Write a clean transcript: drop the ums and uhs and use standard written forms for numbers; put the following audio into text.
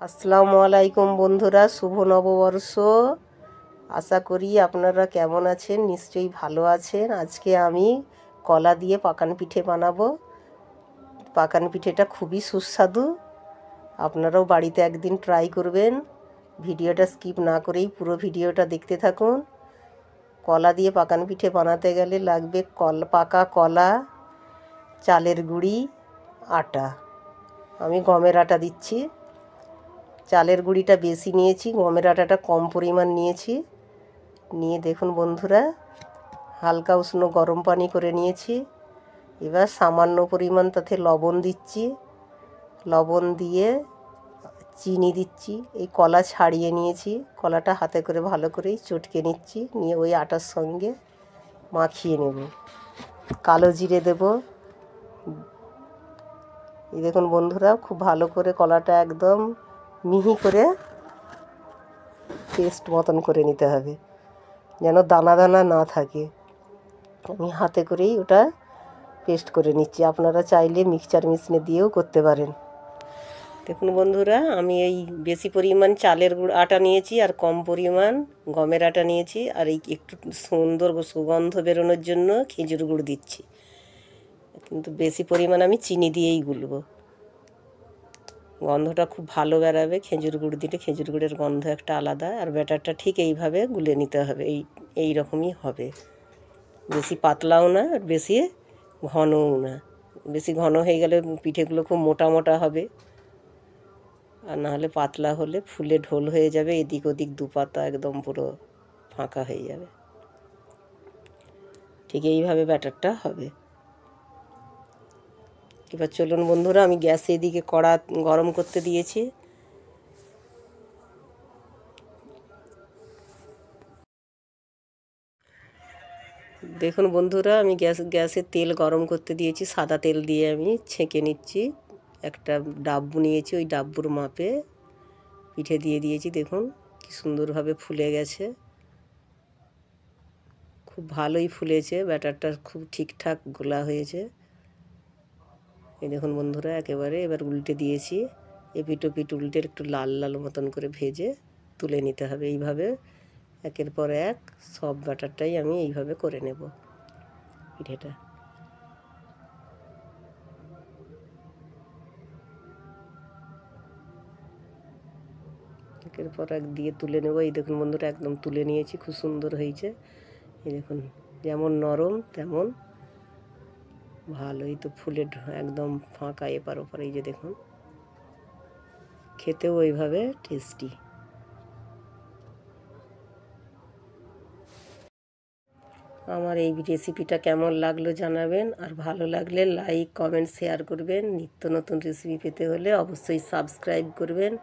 আসসালামু আলাইকুম বন্ধুরা, শুভ নববর্ষ। আশা করি আপনারা কেমন আছেন, নিশ্চয়ই ভালো আছেন। আজকে আমি কলা দিয়ে পাকান পিঠে বানাবো। পাকান পিঠেটা খুবই সুস্বাদু, আপনারাও বাড়িতে একদিন ট্রাই করবেন। ভিডিওটা স্কিপ না করেই পুরো ভিডিওটা দেখতে থাকুন। কলা দিয়ে পাকান পিঠে বানাতে গেলে লাগবে পাকা কলা, চালের গুঁড়ি, আটা। আমি গমের আটা দিচ্ছি। চালের গুঁড়িটা বেশি নিয়েছি, গমের আটাটা কম পরিমাণ নিয়েছি। নিয়ে দেখুন বন্ধুরা, হালকা উষ্ণ গরম পানি করে নিয়েছি। এবার সামান্য পরিমাণ তাতে লবণ দিচ্ছি। লবণ দিয়ে চিনি দিচ্ছি। এই কলা ছাড়িয়ে নিয়েছি, কলাটা হাতে করে ভালো করেই চটকে নিচ্ছি। নিয়ে ওই আটার সঙ্গে মাখিয়ে নেব। কালো জিরে দেব। এই দেখুন বন্ধুরা, খুব ভালো করে কলাটা একদম মিহি করে পেস্ট মতন করে নিতে হবে, যেন দানা দানা না থাকে। আমি হাতে করেই ওটা পেস্ট করে নিচ্ছি। আপনারা চাইলে মিক্সচার মেশিনে দিয়েও করতে পারেন। দেখুন বন্ধুরা, আমি এই বেশি পরিমাণ চালের আটা নিয়েছি আর কম পরিমাণ গমের আটা নিয়েছি। আর এই একটু সুন্দর সুগন্ধ বেরোনোর জন্য খেজুর গুড় দিচ্ছি, কিন্তু বেশি পরিমাণ আমি চিনি দিয়েই গুলব। গন্ধটা খুব ভালো বেরাবে খেজুর গুড় দিলে। খেজুর গুড়ের গন্ধ একটা আলাদা। আর ব্যাটারটা ঠিক এইভাবে গুলে নিতে হবে, এই রকমই হবে। বেশি পাতলাও না আর বেশি ঘনও না। বেশি ঘন হয়ে গেলে পিঠেগুলো খুব মোটা মোটা হবে, আর নাহলে পাতলা হলে ফুলে ঢোল হয়ে যাবে, এদিক ওদিক দুপাতা একদম পুরো ফাঁকা হয়ে যাবে। ঠিক এইভাবে ব্যাটারটা হবে। এবার চলুন বন্ধুরা, আমি গ্যাসে এদিকে কড়া গরম করতে দিয়েছি। দেখুন বন্ধুরা, আমি গ্যাসে তেল গরম করতে দিয়েছি। সাদা তেল দিয়ে আমি ছেঁকে নিচ্ছি। একটা ডাব্বু নিয়েছি, ওই ডাব্বুর মাপে পিঠে দিয়ে দিয়েছি। দেখুন কি সুন্দরভাবে ফুলে গেছে, খুব ভালোই ফুলেছে। ব্যাটারটা খুব ঠিকঠাক গোলা হয়েছে। এই দেখুন বন্ধুরা, একেবারে এবার উল্টে দিয়েছি। এপিঠ ওপিঠ উল্টে একটু লাল লাল মতন করে ভেজে তুলে নিতে হবে। এইভাবে একের পর এক সব ব্যাটারটাই আমি এইভাবে করে নেব পিঠেটা। একের পর এক দিয়ে তুলে নেব। এই দেখুন বন্ধুরা, একদম তুলে নিয়েছি, খুব সুন্দর হয়েছে। এই দেখুন, যেমন নরম তেমন ভালোই তো ফুলে একদম ফাঁকা এপার ওপার। এই যে দেখুন, খেতেও ওইভাবে টেস্টি। আমার এই রেসিপিটা কেমন লাগলো জানাবেন, আর ভালো লাগলে লাইক কমেন্ট শেয়ার করবেন। নিত্য নতুন রেসিপি পেতে হলে অবশ্যই সাবস্ক্রাইব করবেন।